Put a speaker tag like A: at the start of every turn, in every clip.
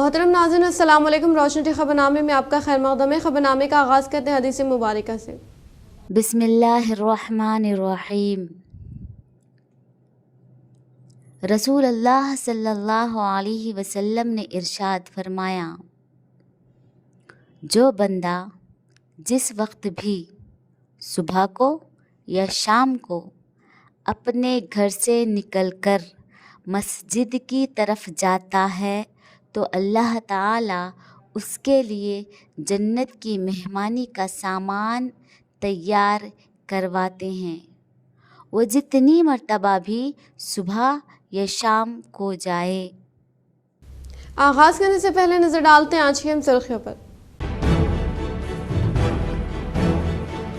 A: मोहतरम नाज़रीन अस्सलाम वालेकुम। रोशनी खबरनामे में आपका खैर मक़दम है। खबरनामे का आगाज़ करते हैं हदीस मुबारक से।
B: बिस्मिल्लाहिर्रहमानिर्रहीम। रसूल अल्लाह सल्लल्लाहु अलैहि वसल्लम ने इरशाद फरमाया, जो बंदा जिस वक्त भी सुबह को या शाम को अपने घर से निकलकर मस्जिद की तरफ जाता है तो अल्लाह ताला उसके लिए जन्नत की मेहमानी का सामान तैयार करवाते हैं। वो जितनी मर्तबा भी सुबह या शाम को जाए।
A: आगाज़ करने से पहले नज़र डालते हैं आज की हम सुर्खियों पर।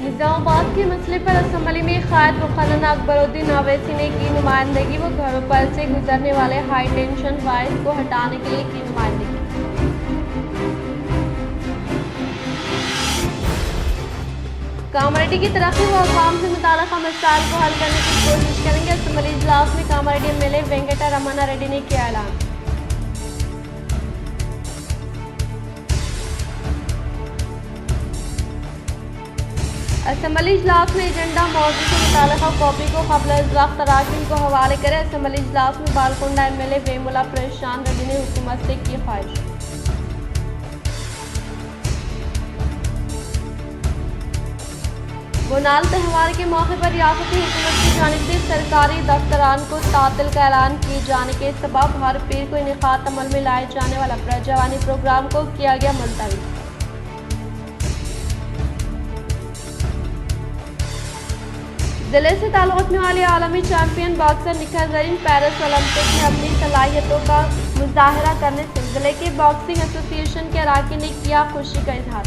A: निज़ामाबाद के मसले पर असम्बली में क़ायद मुक़र्रर अकबरुद्दीन अवैसी ने की नुमाइंदगी। वो घरों पर से गुजरने वाले हाई टेंशन वायर्स को हटाने के लिए की नुमाइंदगी। कामारेड्डी की तरक्की व अवाम से मुताल्लिक़ मसाइल को हल करने की कोशिश करेंगे। असम्बली इजलास में कामारेड्डी एमएलए वेंकटा रमन्ना रेड्डी ने किया ऐलान। असम्बली इजलास में एजेंडा मौजूद से मुताल्लिक़ कॉपी को क़ब्ल-ए-वक़्त अराकीन को हवाले करें। असम्बली इजलास में बालकोंडा एमएलए वेमुला प्रशांत रेड्डी ने हुकूमत से की ख्वाहिश। बोनाल त्यौहार के मौके पर रियासती हुकूमत की जानिब से सरकारी दफ्तरान को तातिल का ऐलान किए जाने के सबब हर पीर को इनेकात अमल में लाए जाने वाला प्रजवानी प्रोग्राम को किया गया मुलतवी। जिले से ताल्लुक़ रखने वाले आलमी champion boxer Nikhat Zareen Paris Olympic में अपनी सलाहियतों का मुजाहरा करने से जिले के बॉक्सिंग एसोसिएशन के अराकीन ने किया खुशी का इजहार।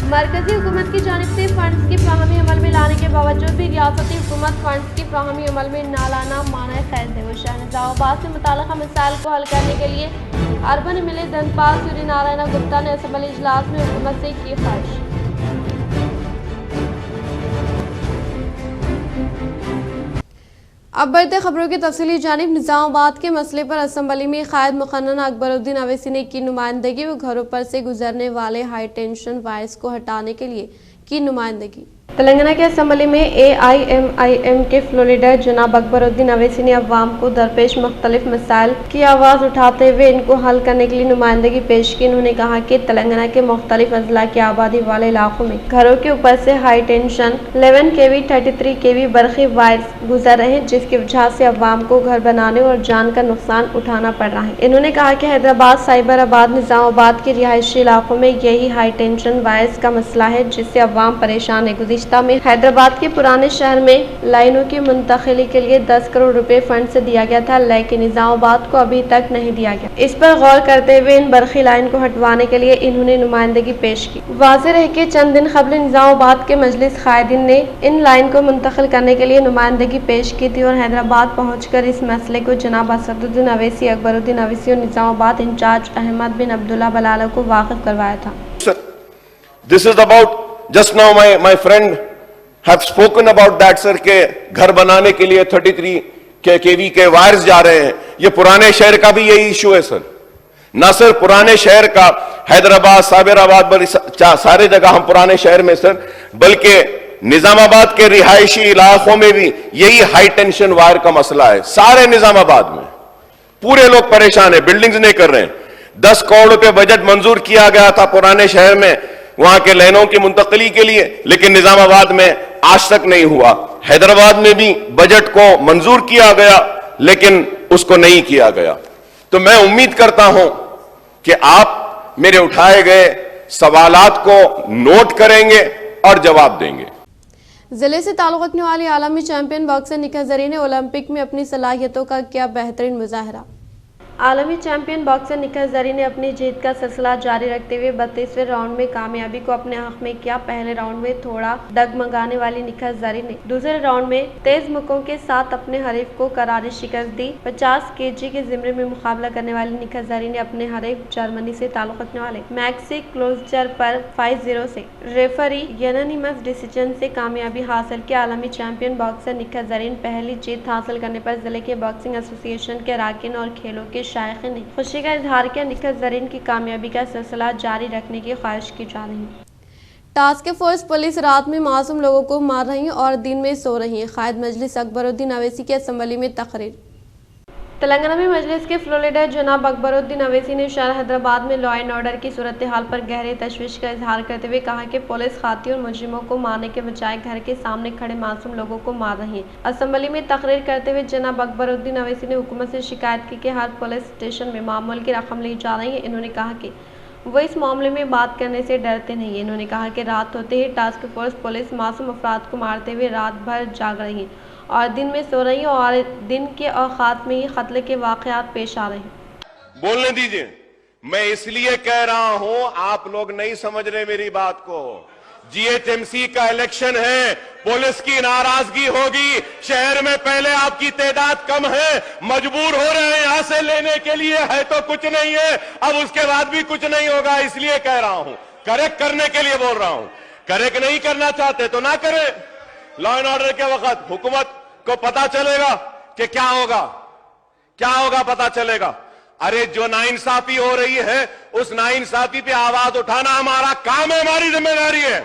A: मरकजी हुकूमत की जानिब से फंड्स की फ्राहमी अमल में लाने के बावजूद भी रियासती हुकूमत फंड्स की फ्राहमी अमल में ना लाना माना खैर है। वो शहर निज़ामाबाद से मुताल्लिक़ मसाइल को हल करने के लिए अर्बन एमएलए धनपाल सूर्य नारायण गुप्ता ने असम्बली इजलास में हुकूमत से की ख्वाहिश। अब बढ़ते खबरों की तफसीली जानिब। निज़ामाबाद के मसले पर असम्बली में क़ायद मुक़र्रर अकबरुद्दीन अवैसी ने की नुमाइंदगी। वो घरों पर से गुजरने वाले हाई टेंशन वायर्स को हटाने के लिए की नुमाइंदगी। तेलंगाना के असम्बली में AIMIM के फ्लोर लीडर जनाब अकबरुद्दीन अवैसी ने अवाम को दरपेश मुख्तलिफ मसाइल की आवाज़ उठाते हुए इनको हल करने के लिए नुमाइंदगी पेश की। उन्होंने कहा कि तेलंगाना के मुख्तलिफ अजला की आबादी वाले इलाकों में घरों के ऊपर से हाई टेंशन 11 kV 33 kV बरक़ी वायर्स गुजर रहे हैं, जिसकी वजह से अवाम को घर बनाने और जान का नुकसान उठाना पड़ रहा है। इन्होंने कहा कि हैदराबाद, साइबराबाद, निज़ामाबाद के रिहायशी इलाकों में यही हाई टेंशन वायर्स का मसला है जिससे अवाम परेशान है। में हैदराबाद के पुराने शहर में लाइनों की मुंतकिली के लिए 10 करोड़ रुपए फंड से दिया गया था, लेकिन निज़ामाबाद को अभी तक नहीं दिया गया। इस पर गौर करते हुए इन बरक़ी लाइन को हटवाने के लिए इन्होंने नुमाइंदगी पेश की। वाज़ेह रहे कि चंद दिन कबल निज़ामाबाद के मजलिस क़ायदीन ने इन लाइन को मुंतकिल करने के लिए नुमाइंदगी पेश की थी और हैदराबाद पहुँचकर इस मसले को जनाब असदुद्दीन अवैसी, अकबरुद्दीन अवैसी और निज़ामाबाद इंचार्ज अहमद बिन अब्दुल्ला बलाला को वाकिफ करवाया था।
C: This is about just now my friend have spoken about that sir के घर बनाने के लिए 33 kV के वायर्स जा रहे हैं। ये पुराने शहर का भी यही इशू है सर। ना सर पुराने शहर का, हैदराबाद, साबिराबाद, सारे जगह हम पुराने शहर में सर, बल्कि निजामाबाद के रिहायशी इलाकों में भी यही हाई टेंशन वायर का मसला है। सारे निजामाबाद में पूरे लोग परेशान है, बिल्डिंग्स नहीं कर रहे हैं। 10 करोड़ रुपए बजट मंजूर किया गया था पुराने शहर में वहां के लाइनों की मुंतकली के लिए, लेकिन निजामाबाद में आज तक नहीं हुआ। हैदराबाद में भी बजट को मंजूर किया गया लेकिन उसको नहीं किया गया। तो मैं उम्मीद करता हूं कि आप मेरे उठाए गए सवालात को नोट करेंगे और जवाब देंगे।
A: जिले से ताल्लुक़ रखने वाले आलमी चैंपियन बॉक्सर निखत ज़रीन ने ओलंपिक में अपनी सलाहियतों का किया बेहतरीन मुजाहरा। आलमी चैंपियन बॉक्सर निखत जरी ने अपनी जीत का सिलसिला जारी रखते हुए 32वें राउंड में कामयाबी को अपने हक में किया। पहले राउंड में थोड़ा डगमगाने वाली निखत जरी ने दूसरे राउंड में तेज मुक्कों के साथ अपने हरीफ को करारी शिकस्त दी। 50 केजी के जिम्मे में मुकाबला करने वाली निखत जरी ने अपने हरीफ जर्मनी से ताल्लुक रखने वाले मैक्सी क्लोजर पर 5-0 से रेफरी यूनानिमस डिसीजन से कामयाबी हासिल की। आलमी चैंपियन बॉक्सर निखत जरी ने पहली जीत हासिल करने पर जिले के बॉक्सिंग एसोसिएशन के अरकान और खेलों के शायकीन ने खुशी का इजहार किया। निखत जरीन की कामयाबी का सिलसिला जारी रखने की ख्वाहिश की जा रही है। टास्क फोर्स पुलिस रात में मासूम लोगों को मार रही है और दिन में सो रही है। कायद मजलिस अकबरुद्दीन अवैसी की असेंबली में तकरीर। तेलंगाना में मजलिस के फ्लोर लीडर जनाब अकबरुद्दीन अवैसी ने शहर हैदराबाद में लॉ एंड ऑर्डर की सूरत हाल पर गहरी तशवीश का इजहार करते हुए कहा कि पुलिस खातियों और मुजरिमों को मारने के बजाय घर के सामने खड़े मासूम लोगों को मार रही है। असेंबली में तकरीर करते हुए जनाब अकबरुद्दीन अवैसी ने हुकूमत से शिकायत की कि हर पुलिस स्टेशन में मामूल की रकम ली जा रही है। इन्होंने कहा कि वो इस मामले में बात करने से डरते नहीं है। इन्होंने कहा कि रात होते ही टास्क फोर्स पुलिस मासूम अफराद को मारते हुए रात भर जाग रही है और दिन में सो रही है और दिन के औकात में ही कत्ल के वाकयात पेश आ रहे हैं।
C: बोलने दीजिए। मैं इसलिए कह रहा हूं, आप लोग नहीं समझ रहे मेरी बात को। जीएचएमसी का इलेक्शन है, पुलिस की नाराजगी होगी। शहर में पहले आपकी तादाद कम है, मजबूर हो रहे हैं यहां से लेने के लिए, है तो कुछ नहीं है, अब उसके बाद भी कुछ नहीं होगा। इसलिए कह रहा हूं, करेक्ट करने के लिए बोल रहा हूं। करेक्ट नहीं करना चाहते तो ना करें। लॉ एंड ऑर्डर के वक्त हुकूमत को पता चलेगा कि क्या होगा पता चलेगा। अरे जो नाइंसाफी हो रही है उस नाइंसाफी पे आवाज उठाना हमारा काम है, हमारी जिम्मेदारी है।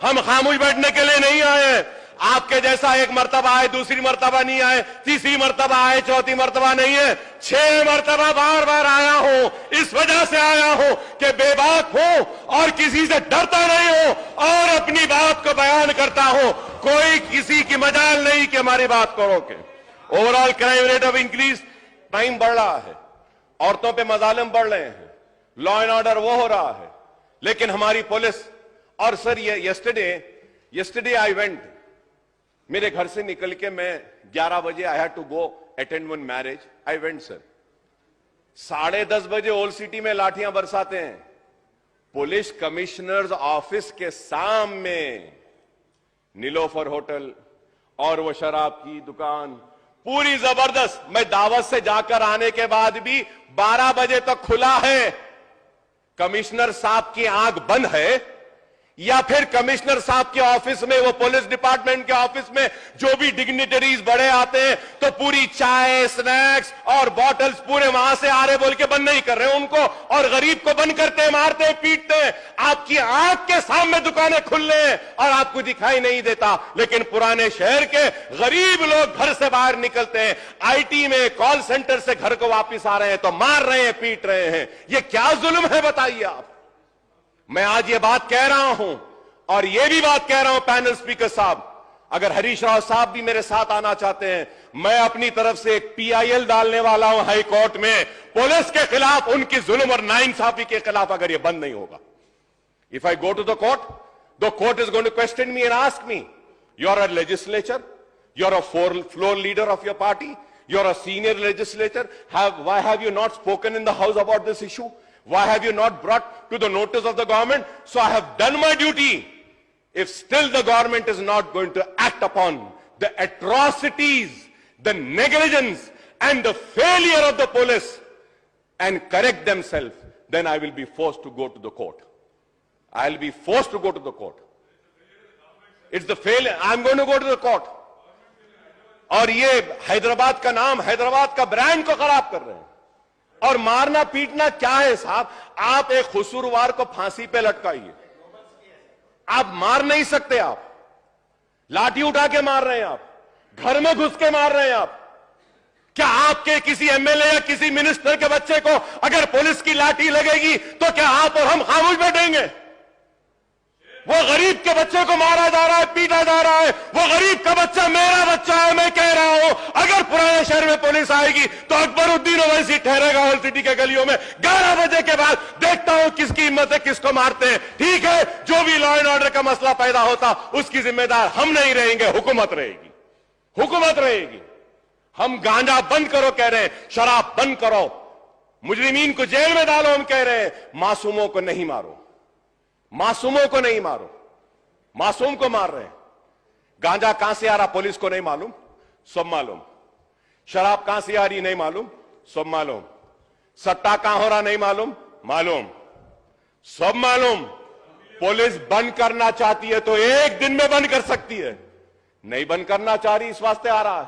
C: हम खामोश बैठने के लिए नहीं आए हैं। आपके जैसा एक मर्तबा आए, दूसरी मर्तबा नहीं आए, तीसरी मर्तबा आए, चौथी मर्तबा नहीं है, 6 मर्तबा बार बार आया हूं। इस वजह से आया हूं कि बेबाक हूं और किसी से डरता नहीं हूं और अपनी बात को बयान करता हूं। कोई किसी की मजाल नहीं कि हमारी बात को रोके। Overall crime rate of increase, crime बढ़ रहा है, औरतों पे मजालिम बढ़ रहे हैं, लॉ एंड ऑर्डर वो हो रहा है, लेकिन हमारी पुलिस। और सर ये यस्टरडे आई वेंट, मेरे घर से निकल के मैं 11 बजे I had to go attend one marriage. I went sir, 10:30 बजे ओल्ड सिटी में लाठियां बरसाते हैं। पुलिस कमिश्नर्स ऑफिस के सामने नीलोफर होटल और वो शराब की दुकान पूरी जबरदस्त। मैं दावत से जाकर आने के बाद भी 12 बजे तक खुला है। कमिश्नर साहब की आंख बंद है या फिर कमिश्नर साहब के ऑफिस में, वो पुलिस डिपार्टमेंट के ऑफिस में जो भी डिग्निटरीज बड़े आते हैं तो पूरी चाय, स्नैक्स और बॉटल्स पूरे वहां से आ रहे बोल के बंद नहीं कर रहे उनको, और गरीब को बंद करते हैं, मारते हैं, पीटते हैं। आपकी आंख के सामने दुकानें खुल रही हैं और आपको दिखाई नहीं देता। लेकिन पुराने शहर के गरीब लोग घर से बाहर निकलते हैं, आईटी में, कॉल सेंटर से घर को वापिस आ रहे हैं तो मार रहे हैं, पीट रहे हैं। ये क्या जुल्म है बताइए आप। मैं आज ये बात कह रहा हूं और ये भी बात कह रहा हूं पैनल स्पीकर साहब, अगर हरीश राव साहब भी मेरे साथ आना चाहते हैं, मैं अपनी तरफ से एक पीआईएल डालने वाला हूं हाई कोर्ट में, पुलिस के खिलाफ, उनकी जुल्म और नाइंसाफी के खिलाफ, अगर ये बंद नहीं होगा। If I go to the court is going to question me and ask me, you are a legislature, you are a floor leader of your party, you are a senior legislator, why have you not spoken in the house about this issue? Why have you not brought to the notice of the government? So I have done my duty. If still the government is not going to act upon the atrocities, the negligence and the failure of the police and correct themselves, then I will be forced to go to the court. I'll be forced to go to the court. It's the failure. I'm going to go to the court. और ये हैदराबाद का नाम, हैदराबाद का brand को खराब कर रहे हैं। और मारना पीटना क्या है साहब? आप एक कसूरवार को फांसी पे लटकाइए, आप मार नहीं सकते। आप लाठी उठा के मार रहे हैं, आप घर में घुस के मार रहे हैं। आप क्या आपके किसी एमएलए या किसी मिनिस्टर के बच्चे को अगर पुलिस की लाठी लगेगी तो क्या आप और हम खामोश बैठेंगे? वो गरीब के बच्चे को मारा जा रहा है, पीटा जा रहा है। वो गरीब का बच्चा मेरा बच्चा है। मैं कह रहा हूं अगर पुराने शहर में पुलिस आएगी तो अकबरुद्दीन ओवैसी ठहरेगा ओल्ड सिटी के गलियों में 11 बजे के बाद। देखता हूं किसकी हिम्मत है, किसको मारते हैं। ठीक है, जो भी लॉ एंड ऑर्डर का मसला पैदा होता उसकी जिम्मेदार हम नहीं रहेंगे, हुकूमत रहेगी, हुकूमत रहेगी। हम गांजा बंद करो कह रहे हैं, शराब बंद करो, मुजरिमीन को जेल में डालो, हम कह रहे हैं मासूमों को नहीं मारो, मासूमों को नहीं मारो। मासूम को मार रहे हैं। गांजा कहां से आ रहा पुलिस को नहीं मालूम, सब मालूम। शराब कहां से आ रही नहीं मालूम, सब मालूम। सट्टा कहां हो रहा नहीं मालूम, मालूम, सब मालूम। पुलिस बंद करना चाहती है तो एक दिन में बंद कर सकती है, नहीं बंद करना चाह रही, इस वास्ते आ रहा है।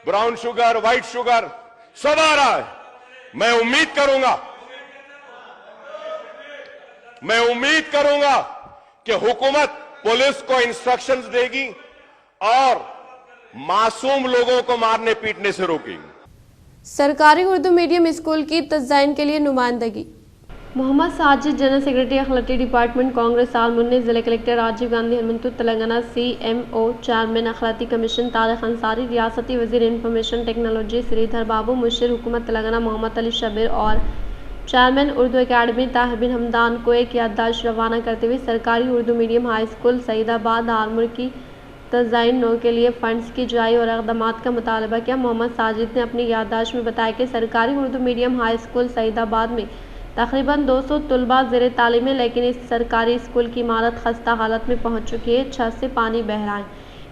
C: ब्राउन शुगर, व्हाइट शुगर सब आ रहा है। मैं उम्मीद करूंगा कि हुकूमत पुलिस को इंस्ट्रक्शंस देगी और मासूम लोगों को मारने पीटने से रोकेगी।
A: सरकारी उर्दू मीडियम स्कूल की तज़यीन के लिए नुमाइंदगी। मोहम्मद साजिद, जनरल सेक्रेटरी अखिलती डिपार्टमेंट, कांग्रेस आलमुन्ने, जिला collector Rajiv Gandhi Hanumanthu, Telangana CMO, chairman अखिलती कमीशन तारिक अंसारी, रियासती वजीर इंफॉर्मेशन टेक्नोलॉजी श्रीधर बाबू, मुशीर हुकूमत तेलंगाना मोहम्मद अली शबीर और चेयरमैन उर्दू एकेडमी ताहिर बिन हमदान को एक याददाश्त रवाना करते हुए सरकारी Urdu medium high school Saidabad आलमुर की तज़यीन नो के लिए फंड्स की जाई और इक़दामात का मुतालबा किया। मोहम्मद साजिद ने अपनी याददाश्त में बताया कि सरकारी Urdu medium high school Saidabad में तकरीबन 200 तलबा ज़ेर तालीम है, लेकिन इस सरकारी स्कूल की इमारत खस्ता हालत में पहुंच चुकी है। छत से पानी बह रहा है,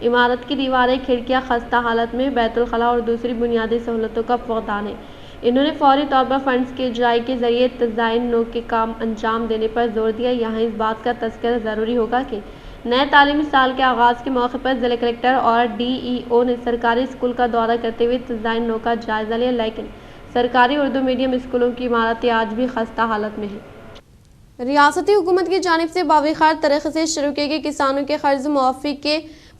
A: इमारत की दीवारें खिड़कियां खस्ता हालत में, बैतुल खला और दूसरी बुनियादी सहूलतों का फुक़दान है। इन्होंने फौरी तौर पर फंड्स की जाई के जरिए तज़यीन नो के काम अंजाम देने पर जोर दिया। यहाँ इस बात का तज़किरा ज़रूरी होगा कि नए तालीमी साल के आगाज़ के मौके पर जिला कलेक्टर और DEO ने सरकारी स्कूल का दौरा करते हुए तज़यीन नो का जायज़ा लिया, लेकिन सरकारी उर्दू मीडियम स्कूलों की इमारतें आज भी खस्ता हालत में हैं। रियासती हुकूमत की जानिब से बावखार तरीके से शुरू किए गए किसानों के कर्ज मुआफ़ी के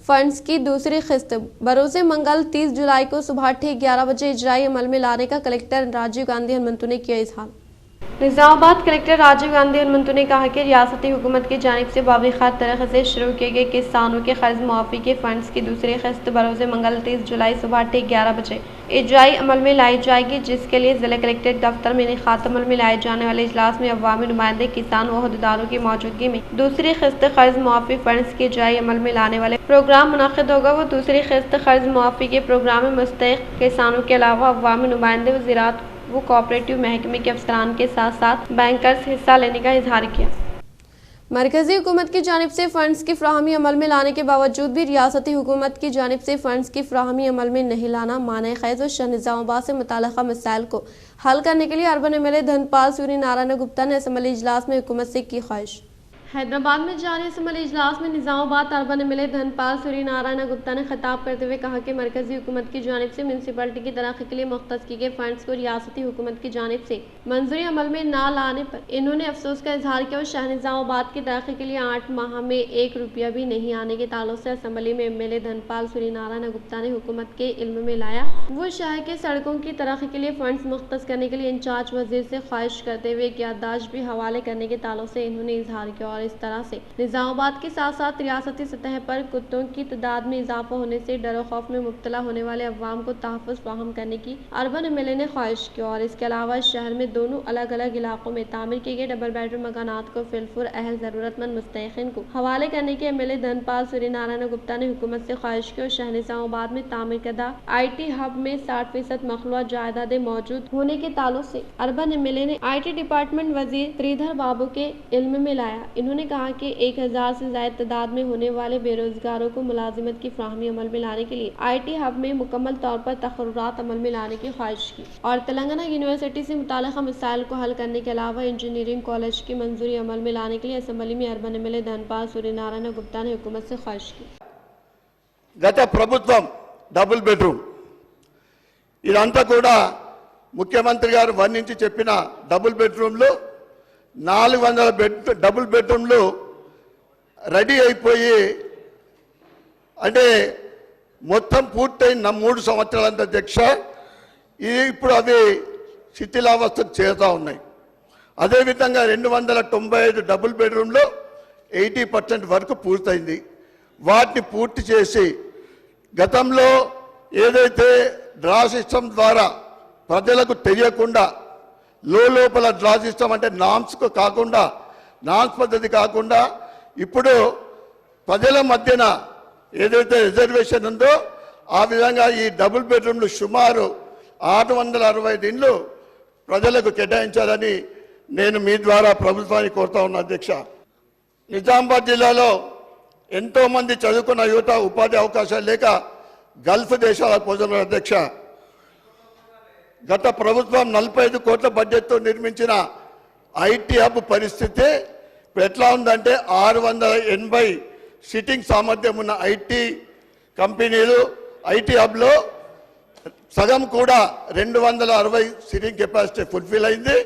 A: फंड्स की दूसरी किस्त बरोज़ मंगल 30 जुलाई को सुबह ठीक 11 बजे इजराई अमल में लाने का कलेक्टर राजीव गांधी हनुमंतु ने किया इज़हार। निज़ामाबाद कलेक्टर राजीव गांधी हनुमंतु ने कहा कि रियासती हुकूमत की जानिब से बावखार तरीके से शुरू किए गए किसानों के कर्ज मुआफ़ी के फंड्स की दूसरी किस्त बरोज़ मंगल 30 जुलाई सुबह ठीक 11 बजे इजराई अमल में लाई जाएगी, जिसके लिए जिला कलेक्ट्रेट दफ्तर में इनेकाद अमल में लाए जाने वाले इजलास में अवामी नुमाइंदे, किसान व अहदेदारों की मौजूदगी में दूसरी किस्त कर्ज मुआफ़ी फंड्स के इजराई अमल में लाने वाले प्रोग्राम मुनक़िद होगा। वो दूसरी किस्त कर्ज मुआफ़ी के प्रोग्राम में मुस्तहिक़ किसानों के अलावा अवामी नुमाइंदे व ज़राअत वो कोऑपरेटिव महकमे के अफसरान के साथ साथ बैंकर्स हिस्सा लेने का इजहार किया। मरकजी हुकूमत की जानिब से फंड्स की फ्राहमी अमल में लाने के बावजूद भी रियासती हुकूमत की जानिब से फंड्स की फ्राहमी अमल में नहीं लाना माने खैज़ और निज़ामाबाद से मुताल्लिक़ा मसाइल को हल करने के लिए अर्बन MLA धनपाल सूरी नारायण गुप्ता ने असम्बली इजलास में हुकूमत से की ख्वाहिश। हैदराबाद में जारी असम्बली इजलास में निज़ामाबाद अर्बन MLA धनपाल सूरी नारायण गुप्ता ने खिताब करते हुए कहा कि मरकजी हुकूमत की जानिब से म्यूनसिपलिटी की तरक्की के लिए मुख्तस किए गए फंड्स को रियासती हुकूमत की जानिब से मंजूरी अमल में ना लाने पर इन्होंने अफसोस का इजहार किया और शहर निज़ामाबाद की तरक्की के लिए 8 माह में 1 रुपया भी नहीं आने के ताल्लुक से असम्बली में MLA धनपाल सूरी नारायण गुप्ता ने हुकूमत के इल्म में लाया। वो शहर के सड़कों की तरक्की के लिए फंड्स मुख्तस करने के लिए इंचार्ज वजीर से ख्वाहिश करते हुए एक याददाश्त भी हवाले करने के ताल्लुक से इन्होंने इजहार किया और इस तरह से निज़ामाबाद के साथ साथ रियासती सतह पर कुत्तों की तादाद में इजाफा होने से डर खौफ में मुब्तला होने वाले अवाम को तहफ़्फ़ुज़ फराहम करने की अर्बन MLA ने ख्वाहिश की और इसके अलावा शहर में दोनों अलग अलग इलाकों में तामीर किए गए डबल बेडरूम मकानात को फिलफुर अहल ज़रूरतमंद मुस्तहिक़ीन को हवाले करने के MLA धनपाल सूरी नारायण गुप्ता ने हुकूमत से ख्वाहिश की और शहर निज़ामाबाद में तामीर करदा IT हब में 60% मखलूआ जायदादें मौजूद होने के ताल्लुक से अर्बन MLA ने IT डिपार्टमेंट वजीर श्रीधर बाबू के इल्म में लाया। इन्होंने कहा कि 1000 से ज़ायद तादाद में होने वाले बेरोजगारों को मुलाजिमत की फ्राहमी अमल में लाने के लिए IT हब में मुकम्मल तौर पर तक़र्रुरात अमल में लाने की ख्वाहिश की और तेलंगाना यूनिवर्सिटी से मुताल्लिक़ा मसाइल को हल करने के अलावा इंजीनियरिंग कॉलेज की मंजूरी अमल में लाने के लिए असम्बली में अर्बन MLA धनपाल सूरी नारायण गुप्ता ने हुकूमत से ख्वाहिश की।
D: गत ప్రభుత్వం డబుల్ బెడ్రూమ్ ఇదంతా కూడా ముఖ్యమంత్రి గారు వర్ణించి చెప్పిన డబుల్ బెడ్రూమ్లు 400 డబుల్ బెడ్రూమ్లు రెడీ అయిపోయి అంటే మొత్తం పూర్తయిన 3 సంవత్సరాల అధ్యక్ష ఇప్పుడు అవి శిథిలావస్థకు చేరుతా ఉన్నాయి। అదేవిధంగా 295 డబుల్ బెడ్రూమ్లు 80% వరకు పూర్తయింది। వాటిని పూర్తి చేసి గతంలో ఏదైతే డ్రా సిస్టమ్ ద్వారా ప్రజలకు తెలియకుండా లోపల డ్రా సిస్టమ్ అంటే నామ్స్ పద్ధతి కాకుండా ఇప్పుడు ప్రజల మధ్యన ఏదైతే రిజర్వేషన్ ఉందో ఆ విధంగా ఈ డబుల్ బెడ్రూమ్లు సుమారు 665 ఇండ్లు ప్రజలకు కేటాయించాలని నేను మీ ద్వారా ప్రభుత్వాన్ని కోరుతా ఉన్నా అధ్యక్ష. నిజామాబాద్ జిల్లాలో ఎంతో మంది చదువుకున్న యువత ఉపాధి అవకాశాలు లేక గల్ఫ్ దేశాలకు పోతున్నారు అధ్యక్ష. గత ప్రభుత్వం 45 కోట్ల బడ్జెట్తో నిర్మించిన ఐటీ హబ్ పరిస్థితి ఇప్పుడు ఎట్లా ఉందంటే 680 సిట్టింగ్ సామర్థ్యం ఉన్న ఐటీ కంపెనీలు ఐటీ హబ్లో సగం కూడా 260 సిట్టింగ్ కెపాసిటీ ఫుల్ఫిల్ అయింది.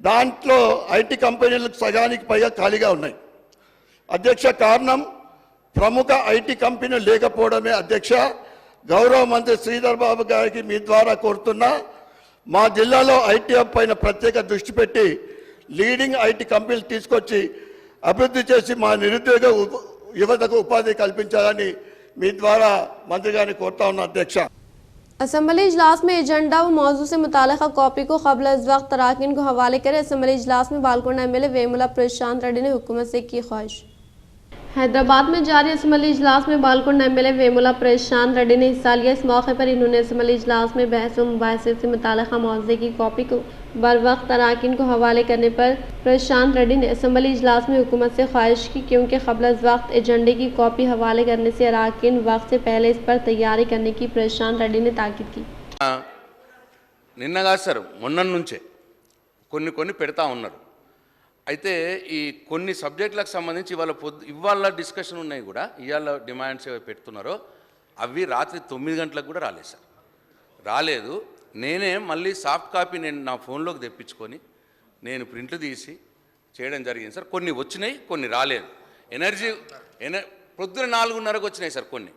D: దాంట్లో ఐటీ కంపెనీలకు సగానికి పైగా ఖాళీగా ఉన్నాయి అధ్యక్ష. కారణం ప్రముఖ ఐటీ కంపెనీలు లేకపోవడమే అధ్యక్ష. గౌరవ మంత్రి శ్రీధర్ బాబు గారికి మీ ద్వారా కోరుతున్నా, మా జిల్లాలో ఐటీ హబ్ పైన ప్రత్యేక దృష్టి పెట్టి లీడింగ్ ఐటీ కంపెనీలు తీసుకొచ్చి అభివృద్ధి చేసి మా నిరుద్యోగ యువతకు ఉపాధి కల్పించాలని మీ ద్వారా మంత్రి గారిని కోరుతా ఉన్నా అధ్యక్ష.
A: असम्बली इजलास में एजेंडा व मौजू से मुताल्लिक़ा कॉपी को क़ब्ल अज़ वक्त अराकीन को हवाले करे असम्बली इजलास में बालकोंडा एमएलए वेमुला प्रशांत रेड्डी ने हुकूमत से की ख्वाहिश। हैदराबाद में जारी असम्बली इजलास में बालकोंडा एमएलए वेमुला प्रशांत रेड्डी ने हिस्सा लिया। इस मौके पर इन्होंने असम्बली इजलास में बहस व मुबाहिसे से मुताल्लिक़ा मौज़े की कॉपी को बर वक्त अराकीन को हवाले करने पर प्रशांत रेड्डी ने असम्बली इजलास में हुकूमत से ख्वाहिश की, क्योंकि क़ब्ल अज़ वक्त एजेंडे की कॉपी हवाले करने से अराकीन वक्त से पहले इस पर तैयारी करने की प्रशांत रेड्डी ने ताकीद की।
E: నిన్నగా సార్ మొన్న నుంచే కొన్ని పెడతా ఉన్నారు. అయితే ఈ కొన్ని సబ్జెక్టులకు సంబంధించి ఇవాళ డిస్కషన్ ఉన్నాయి కూడా, ఇవాళ డిమాండ్స్ ఏవో పెడుతున్నారో అవి రాత్రి 9 గంటలకు కూడా రాలేదు సార్, రాలేదు. నేనే మళ్ళీ సాఫ్ట్ కాపీ నేను నా ఫోన్లోకి తెప్పించుకొని నేను ప్రింట్లు తీసి చేయడం జరిగింది సార్. కొన్ని వచ్చినాయి, కొన్ని రాలేదు. పొద్దున 4:30కు వచ్చినాయి సార్ కొన్ని.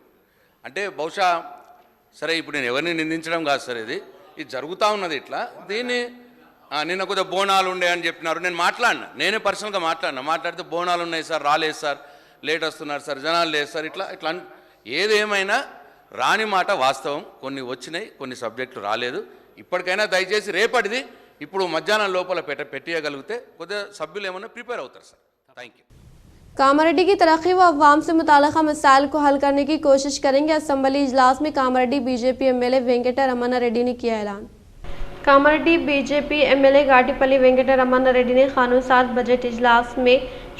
E: అంటే బహుశా సరే ఇప్పుడు నేను ఎవరిని నిందించడం కాదు సార్, ఇది జరుగుతూ ఉన్నది ఇట్లా. దీన్ని నిన్న కొద్దిగా బోనాలు ఉండే అని చెప్పినారు, నేను నేనే పర్సనల్గా మాట్లాడితే బోనాలు ఉన్నాయి సార్, రాలేదు సార్, లేట్ వస్తున్నారు సార్, జనాలు లేదు సార్, ఇట్లా ఏదేమైనా రాని మాట వాస్తవం. కొన్ని వచ్చినాయి, కొన్ని సబ్జెక్టులు రాలేదు. ఇప్పటికైనా దయచేసి రేపటిది ఇప్పుడు మధ్యాహ్నం లోపల పెట్టేయగలిగితే కొద్దిగా సభ్యులు ఏమన్నా ప్రిపేర్ అవుతారు సార్. Thank you.
A: कामारेड्डी की तरक्की व अवाम से मुताल्लिक़ा मसाइल को हल करने की कोशिश करेंगे। असम्बली इजलास में कामारेड्डी बीजेपी एमएलए वेंकटा रमन्ना रेड्डी ने किया ऐलान। कामारेड्डी बीजेपी एमएलए गाटीपल्ली वेंकटा रमन्ना रेड्डी ने कानून साज बजट इजलास में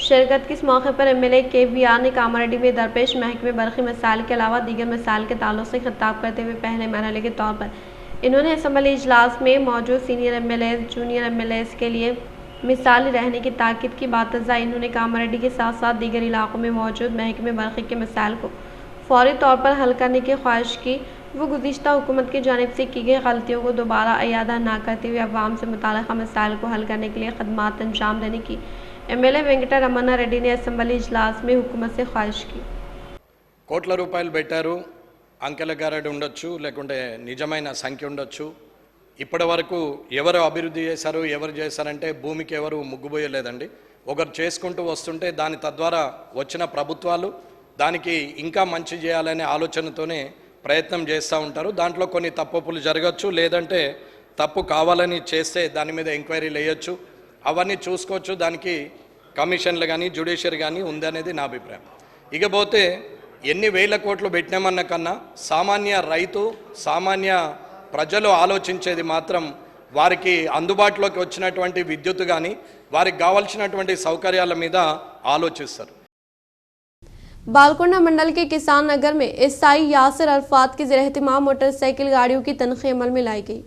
A: शिरकत की। इस मौके पर एमएलए KVR ने कामारेड्डी में दरपेश महकमे बरक़ी मसाइल के अलावा दीगर मसाइल के ताल्लुक से खिताब करते हुए पहले मरहले के तौर पर इन्होंने असम्बली इजलास में मौजूद सीनियर एमएलए जूनियर एमएलए के लिए मिसाली रहने की ताकीद की। बात इन्होंने कामारेड्डी के साथ साथ दीगर इलाकों में मौजूद महकमे बरक़ी के मसाइल को फौरी तौर पर हल करने की ख्वाहिश की। वो गुज़िश्ता हुकूमत की जानिब से की गई गलतियों को दोबारा इयादा न करते हुए अवाम से मुताल्लिक़ा मसाइल को हल करने के लिए खदमात अंजाम देने की एमएलए वेंकटा रमन्ना रेड्डी ने असम्बली इजलास में हुकूमत से ख्वाहिश की।
F: కోట్ల రూపాయలు పెట్టారు, అంకెల గారడి ఉండొచ్చు, లేకుంటే నిజమైన సంఖ్య ఉండొచ్చు. ఇప్పటి వరకు ఎవరు అభివృద్ధి చేశారు, ఎవరు చేశారంటే భూమికి ఎవరు ముగ్గుపోయలేదండి. ఒకరు చేసుకుంటూ వస్తుంటే దాని తద్వారా వచ్చిన ప్రభుత్వాలు దానికి ఇంకా మంచి చేయాలనే ఆలోచనతోనే ప్రయత్నం చేస్తూ ఉంటారు. దాంట్లో కొన్ని తప్పులు జరగచ్చు, లేదంటే తప్పు కావాలని చేస్తే దాని మీద ఎంక్వైరీలు వేయచ్చు, అవన్నీ చూసుకోవచ్చు. దానికి కమిషన్లు కానీ జ్యుడిషియరీ కానీ ఉందనేది నా అభిప్రాయం. ఇకపోతే ఎన్ని వేల కోట్లు పెట్టినామన్న కన్నా సామాన్య రైతు సామాన్య ప్రజలు ఆలోచించేది మాత్రం వారికి అందుబాటులోకి వచ్చినటువంటి విద్యుత్ కానీ వారికి కావాల్సినటువంటి సౌకర్యాల మీద ఆలోచిస్తారు.
A: बालकोंडा मंडल के किसान नगर में एसआई यासिर अरफात की ज़ेर-ए-एहतिमाम मोटरसाइकिल गाड़ियों की तनख़ी अमल में लाई गई।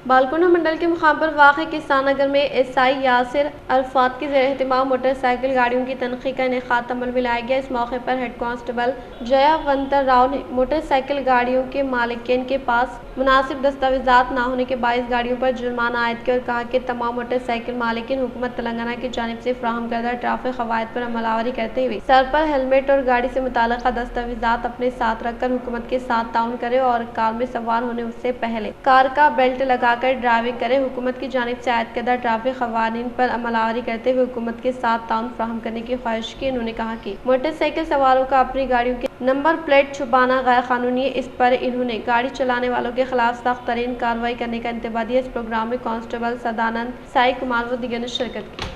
A: बालकोंडा मंडल के मुकाम पर वाक़ किसान नगर में एसआई यासिर अरफात की ज़ेर-ए-एहतिमाम मोटरसाइकिल गाड़ियों की तनख़ी का इनेक़ाद अमल में लाया गया। इस मौके पर हेड कांस्टेबल जयावंतर राव ने मोटरसाइकिल गाड़ियों के मालिकीन के पास मुनासिब दस्तावेज़ात न होने के बाइस गाड़ियों पर जुर्माना आयद किया और कहा कि तमाम मोटरसाइकिल मालिकीन हुकूमत तेलंगाना की जानिब से फ्राहम करदा ट्रैफिक क़वायद पर अमलावरी करते हुए सर पर हेलमेट और गाड़ी से मुताल्लिक़ा दस्तावेज़ात अपने साथ रखकर हुकूमत के साथ ताउन करे और कार में सवार होने से पहले कार का बेल्ट लगाकर ड्राइविंग करें। हुकूमत की जानिब से आयद करदा ट्रैफिक क़वानीन पर अमलावरी करते हुए हुकूमत के साथ ताउन फ्राहम करने की ख्वाहिश की। उन्होंने कहा कि मोटरसाइकिल सवारों का अपनी गाड़ियों के नंबर प्लेट छुपाना गैर कानूनी है। इस पर इन्होंने गाड़ी चलाने वालों के खिलाफ सख्त तरीन कार्रवाई करने का इंतबाह दिया। इस प्रोग्राम में कांस्टेबल सदानंद साई कुमार व दीगर ने शिरकत की।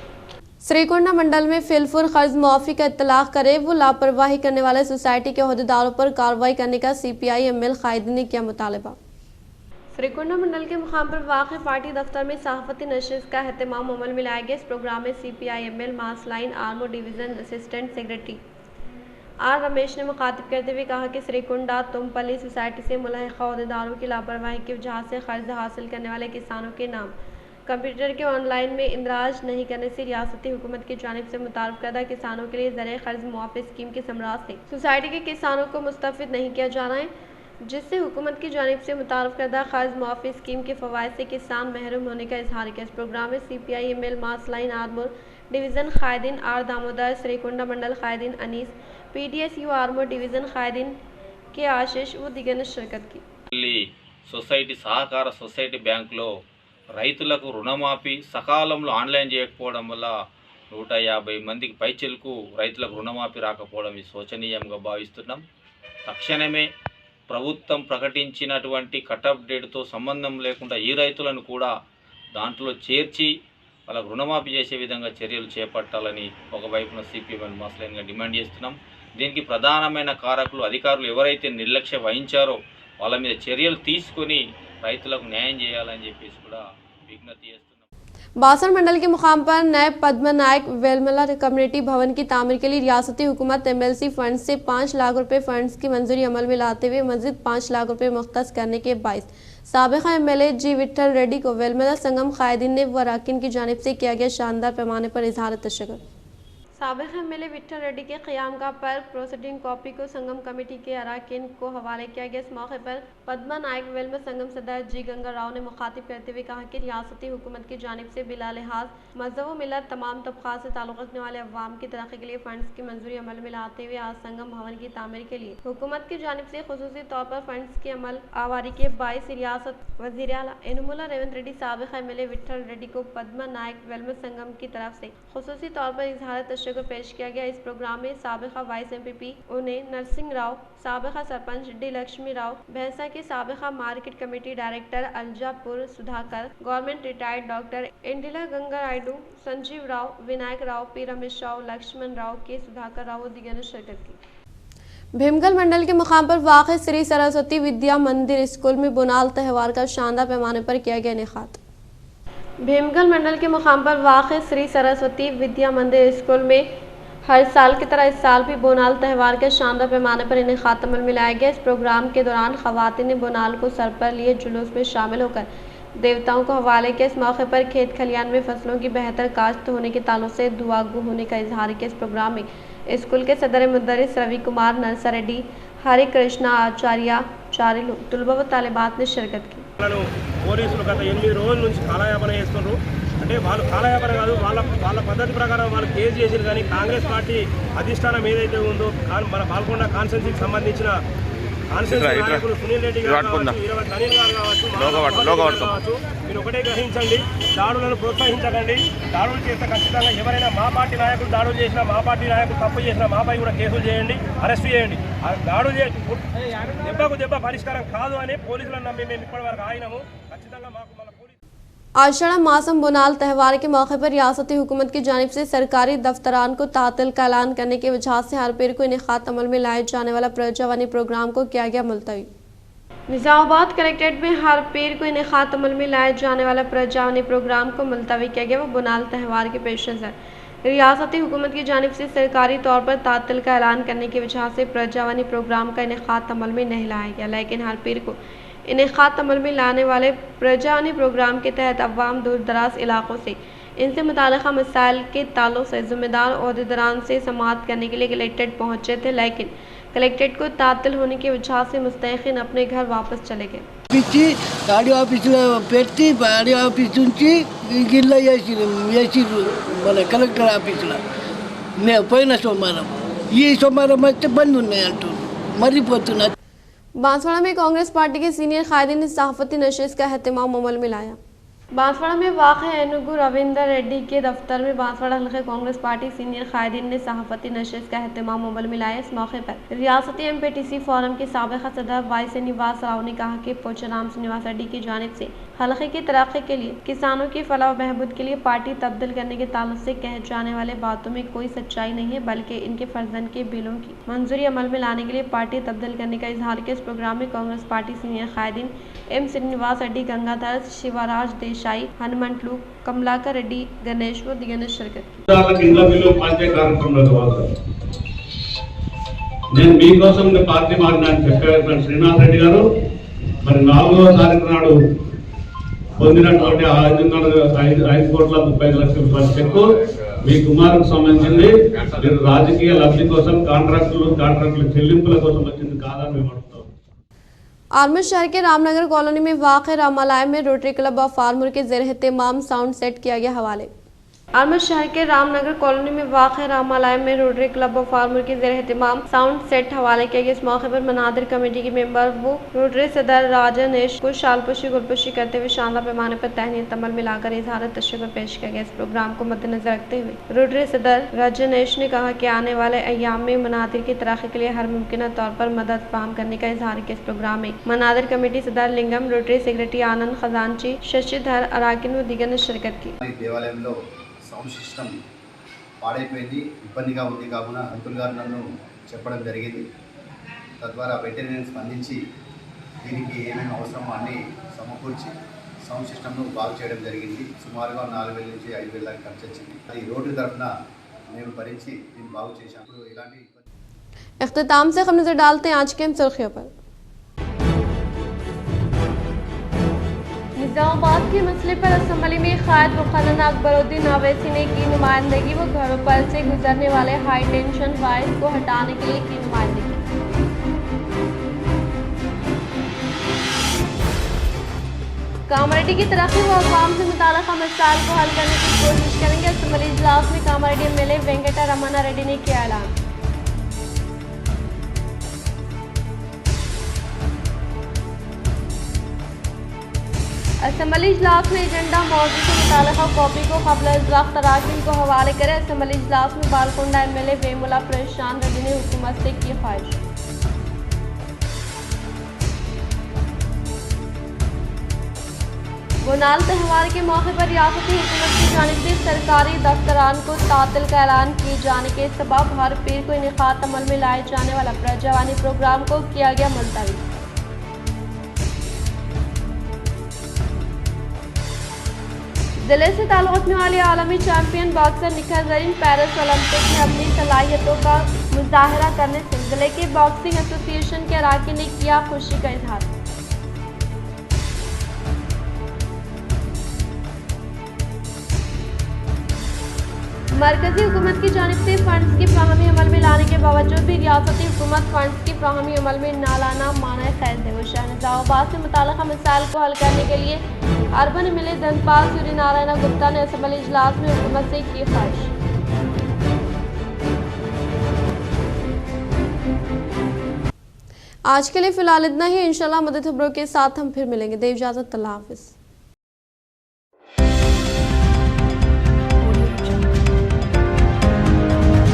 A: श्रीकोंडा मंडल में फिलफुर कर्ज मुआफ़ी का इत्तलाक करे वो लापरवाही करने वाले सोसाइटी के अहदेदारों पर कार्रवाई करने का CPI ML कायदीन ने किया मुतालबा। श्रीकुंडा मंडल के मुकाम पर वाक़ पार्टी दफ्तर में सहाफ़ती नशिस्त का एहतमाम अमल में लाया गया। इस प्रोग्राम में CPI-ML mass line Armoor division assistant secretary R Ramesh ने मुखातिब करते हुए कहा कि श्रीकुंडा तुमपल्ली सोसाइटी से मुलहिक़ा अहदेदारों की लापरवाही की वजह से कर्ज हासिल करने वाले किसानों के नाम कंप्यूटर के ऑनलाइन में इंदराज नहीं करने से रियासती हुकूमत की जानिब से मुतारफ़ करदा किसानों के लिए ज़रिए कर्ज मुआफ़ी स्कीम के समराज से सोसाइटी के किसानों को मुस्तफ़िद नहीं किया जा रहा है, जिससे हुकूमत की जानिब से मुतारफ़ करदा कर्ज मुआफ़ी स्कीम के फ़वाइद से किसान महरूम होने का इजहार किया। इस प्रोग्राम में CPI-ML mass line Armoor division कायदीन आर दामोदर, श्रीकुंडा मंडल कायदीन अनीस, PDSU आर्मोर डिवीज़न कायदीन के आशीष व दिगर ने शिरकत की।
G: సొసైటీ సహకార సొసైటీ బ్యాంకులో రైతులకు రుణమాఫీ సకాలంలో ఆన్లైన్ చేయకపోవడం వల్ల 150 మందికి పైచిలకు రైతులకు రుణమాఫీ రాకపోవడం శోచనీయంగా భావిస్తున్నాం. తక్షణమే ప్రభుత్వం ప్రకటించినటువంటి కటప్ డేట్తో సంబంధం లేకుండా ఈ రైతులను కూడా దాంట్లో చేర్చి వాళ్ళకు రుణమాఫీ చేసే విధంగా చర్యలు చేపట్టాలని ఒకవైపున CPI మాస్లైన్గా డిమాండ్ చేస్తున్నాం. దీనికి ప్రధానమైన కారకులు అధికారులు ఎవరైతే నిర్లక్ష్య వహించారో వాళ్ళ మీద చర్యలు తీసుకొని రైతులకు న్యాయం చేయాలని చెప్పేసి కూడా విజ్ఞప్తి చేస్తున్నాం.
A: बासर मंडल के मुकाम पर नए पद्मनायक वेलमला कम्युनिटी भवन की तामीर के लिए रियासती हुकूमत MLC फंड से 5 लाख रुपए फंड्स की मंजूरी अमल में लाते हुए मजीद 5 लाख रुपए मुख्तस करने के बाइस साबिक़ा MLA जी विट्ठल रेड्डी को वेलमला संगम कायदीन ने व अरकान की जानिब से किया गया शानदार पैमाने पर इजहार तशक्कुर। साबिक़ MLA विट्ठल रेड्डी के क़याम का पर प्रोसीडिंग कॉपी को संगम कमेटी के अरकान को हवाले किया गया। इस मौके पर पद्मा नायक वेलमा संगम सदर जी गंगा राव ने मुखातिब करते हुए कहा कि रियासती हुकूमत की जानिब से बिला लिहाज मज़हब व मिलत तमाम तबक़ात से ताल्लुक़ रखने वाले अवाम की तरक्की के लिए फ़ंड्स की मंजूरी अमल में लाते हुए आज संगम भवन की तामीर के लिए हुकूमत की जानिब से खुसूसी तौर पर फ़ंड्स की अमल आवारी के बाइस रियासत वज़ीर आला इनुमुल्ला रेवंत रेड्डी साबिक़ MLA विट्ठल रेड्डी को पद्मा नायक वेलमा संगम की तरफ से खुसूसी तौर पर इजहार तशक्कुर पेश किया गया। इस प्रोग्राम में साबिक़ा वाइस MPP उन्हें नरसिंह राव, साबिक़ा सरपंच डी लक्ष्मी राव, भैंसा के साबिक़ा market committee director Alajapur Sudhakar, government retired doctor इंदिला गंगा रायडू, संजीव राव, विनायक राव, पी रमेश राव, लक्ष्मण राव, के सुधाकर राव और दिगर ने शिरकत की। भीमगल मंडल के मुकाम पर वाक़ श्री सरस्वती विद्या मंदिर स्कूल में बुनाल त्यौहार का शानदार पैमाने पर किया गया इनेकाद। भीमगल मंडल के मुकाम पर वाक़ श्री सरस्वती विद्या मंदिर स्कूल में हर साल की तरह इस साल भी बोनाल त्यौहार के शानदार पैमाने पर इनेकाद अमल में लाया गया। इस प्रोग्राम के दौरान ख़वातीन ने बोनाल को सर पर लिए जुलूस में शामिल होकर देवताओं को हवाले किया। इस मौके पर खेत खलियान में फसलों की बेहतर काश्त होने के ताल्लुक से दुआगो होने का इजहार किया। इस प्रोग्राम में स्कूल के सदर मुदर्रिस रवि कुमार नरसा रेड्डी, हरे कृष्णा आचार्य, चारिल तुलबा व तालिबात ने शिरकत की।
H: పోలీసులు గత 8 రోజుల నుంచి కాలయాపన చేస్తున్నారు. అంటే వాళ్ళు కాలయాపన కాదు, వాళ్ళ పద్ధతి ప్రకారం వాళ్ళు కేసు చేసిరు. కానీ కాంగ్రెస్ పార్టీ అధిష్టానం ఏదైతే ఉందో మన పాల్గొండ కాన్స్టిట్యున్సీకి సంబంధించిన కాన్స్టిట్యున్సీ నాయకులు సునీల్ రెడ్డి గారు కావచ్చు, 20 తనీల్ గారు కావచ్చు, మీరు ఒకటే గ్రహించండి, దాడులను ప్రోత్సహించకండి. దాడులు చేస్తే ఖచ్చితంగా ఎవరైనా మా పార్టీ నాయకులు దాడులు చేసినా, మా పార్టీ నాయకులు తప్పు చేసినా మాపై కూడా కేసులు చేయండి, అరెస్ట్ చేయండి. దాడులు దెబ్బకు దెబ్బ పరిష్కారం కాదు అని పోలీసులను నమ్మి మేము ఇప్పటివరకు ఆగినాము. ఖచ్చితంగా మాకు మన
A: आषाढ़ा मासम बुनाल त्यौहार के मौके पर रियासती हुकूमत की जानिब से सरकारी दफ्तरान को तातिल का ऐलान करने की वजह से हर पीर को इनेकाद अमल में लाए जाने वाला प्रजावानी प्रोग्राम को किया गया मुलतवी। निज़ामाबाद कलेक्ट्रेट में हर पीर को इनेकाद अमल में लाए जाने वाला प्रजावानी प्रोग्राम को मुलतवी किया गया। वो बुनाल त्यौहार के पेश नज़र रियासती हुकूमत की जानिब से सरकारी तौर पर तातिल का ऐलान करने की वजह से प्रजावानी प्रोग्राम का इनेकाद अमल में नहीं लाया गया। लेकिन हर पीर को इनेकाद अमल में लाने वाले प्रजावानी प्रोग्राम के तहत अवाम दूर दराज इलाकों से इनसे मुताल्लिक़ा मसाइल के ताल्लुक से ज़िम्मेदार ओहदेदारान से समाअत करने के लिए कलेक्ट्रेट पहुँचे थे, लेकिन कलेक्ट्रेट को तातिल होने की वजह से मुस्तहिक़ीन अपने घर वापस चले गए।
I: ఆడియో ఆఫీసులో పెట్టి ఆడియో ఆఫీస్ నుంచి గిల్ల వేసిర్రు మన కలెక్టర్ ఆఫీసులో పోయిన సోమవారం, ఈ సోమవారం అయితే బంద్ ఉన్నాయి అంటూ మర్రిపోతున్నారు।
A: बांसवाड़ा में कांग्रेस पार्टी के सीनियर कायदीन ने सहाफ़ती नशिस्त का एहतमाम अमल में लाया। बांसवाड़ा में वाक़ एनुगु रविंदर रेड्डी के दफ्तर में बांसवाड़ा हल्के कांग्रेस पार्टी सीनियर कायदीन ने सहाफ़ती नशिस्त का अहतमाम अमल में लाया। इस मौके पर रियासती एमपीटीसी फोरम के साबिक़ा सदर वाई श्रीनिवास राव ने कहा कि पोचाराम श्रीनिवास रेड्डी की जानिब से हल्के की तरक्की के लिए, किसानों की फलाह व बहबूद के लिए पार्टी तब्दील करने के ताल्लुक से कहे जाने वाले बातों में कोई सच्चाई नहीं है, बल्कि इनके फर्जंद के बिलों की मंजूरी अमल में लाने के लिए पार्टी तब्दील करने का इजहार किया। इस प्रोग्राम में कांग्रेस पार्टी सीनियर कायदीन एम श्रीनिवास रेड्डी, गंगाधर, शिवराज देसाई, हनुमंतलू, कमलाकर रेड्डी, गणेश व दिगने शिरकत
J: నేను మీకోసం పార్టీ మారినాను చెప్పారు శ్రీనివాస్ రెడ్డి గారు. మరి 4వ తారీఖు నాడు పొందినటువంటి 5 కోట్ల 35 లక్షల రూపాయల చెక్కు మీ కుమారుకు సంబంధించింది. మీరు రాజకీయ లబ్ధి కోసం కాంట్రాక్టుల చెల్లింపుల కోసం వచ్చింది కాదని మేము అడుగుతాం.
A: आलमगीर शहर के रामनगर कॉलोनी में वाक़ रामालय में रोटरी क्लब ऑफ फार्मर के ज़ेर एहतमाम साउंड सेट किया गया हवाले। आलमगीर शहर के रामनगर कॉलोनी में वाक़ रामालय में रोटरी क्लब ऑफ फार्मर के ज़ेर एहतमाम साउंड सेट हवाले किया गया। इस मौके पर मनादिर कमेटी के मेंबर वो रोटरी सदर राजनेश को शालपुशी गुलपुशी करते हुए शानदार पैमाने पर तहनीत अमल में लाकर इजहार तशक्कुर पेश किया गया। इस प्रोग्राम को मद्देनजर रखते हुए रोटरी सदर राजनेश ने कहा कि आने वाले अय्याम में मनादिर की तरक्की के लिए हर मुमकिन तौर पर मदद फराहम करने का इजहार किया। इस प्रोग्राम में मनादिर कमेटी सदर लिंगम, रोटरी सेक्रेटरी आनंद खजानची, शशिधर, अराकिन व दिगर ने शिरकत की।
K: సౌండ్ సిస్టమ్ పాడైపోయింది, ఇబ్బందిగా ఉంది కావున మంత్రులు గారు నన్ను చెప్పడం జరిగింది. తద్వారా వెంటనే స్పందించి దీనికి ఏమేమి అవసరమో అన్నీ సమకూర్చి సౌండ్ సిస్టమ్ను బాగు చేయడం జరిగింది. సుమారుగా 4,000 నుంచి 5,000 దాకా ఖర్చు వచ్చింది. అది రోడ్డు తరఫున మేము భరించి దీన్ని బాగు చేశాము. ఇలాంటి
A: इख्तिताम से हम नजर डालते हैं आज के सुर्खियों पर। निजामाबाद के मसले पर असम्बली में कायद मुखन्ना अकबरुद्दीन अवैसी ने की नुमाइंदगी व घरों पर से गुजरने वाले हाई टेंशन वायर्स को हटाने के लिए की नुमाइंदगी। कामारेड्डी की तरक्की व अवाम से मुताल्लिक़ मसाइल को हल करने की कोशिश करेंगे। असम्बली इजलास में कामारेड्डी एमएलए वेंकटा रमना रेड्डी ने किया ऐलान। असम्बली इजलास में एजेंडा मौजूद से मुताल्लिक़ा कॉपी को क़ब्ल ज़ब्त अराकीन को हवाले करे। असम्बली इजलास में बालकोंडा एमएलए वेमुला प्रशांत रेड्डी ने हुकूमत से की ख्वाहिश। बोनाल त्यौहार के मौके पर रियासती हुकूमत की जानिब से सरकारी दफ्तरान को तातिल का ऐलान किए जाने के सबब हर पीर को इनेकाद अमल में लाए जाने वाला प्रजावानी प्रोग्राम को किया गया मुलतवी। दिल्ली से ताल्लुक़ रखने वाले आलमी champion boxer Nikhil Zareen Paris Olympic में अपनी सलाहियतों का मुजाहरा करने से जिले के बॉक्सिंग एसोसिएशन के अराकीन ने किया खुशी का इजहार। मरकजी हुकूमत की जानिब से फंड्स की फ्राहमी अमल में लाने के बावजूद भी रियासती हुकूमत फंड्स की फ्राहमी अमल में ना लाना माना खैर है। वो शहर निजामाबाद से मुताल्लिक़ा मसाइल को हल करने के लिए अर्बन एमएलए धनपाल सूर्यनारायण गुप्ता ने असम्बली इजलास में हुकूमत से की ख्वाहिश। आज के लिए फिलहाल इतना ही। इंशाल्लाह मदद खबरों के साथ हम फिर मिलेंगे। देव इजाज़त, अल्लाह हाफ़िज़।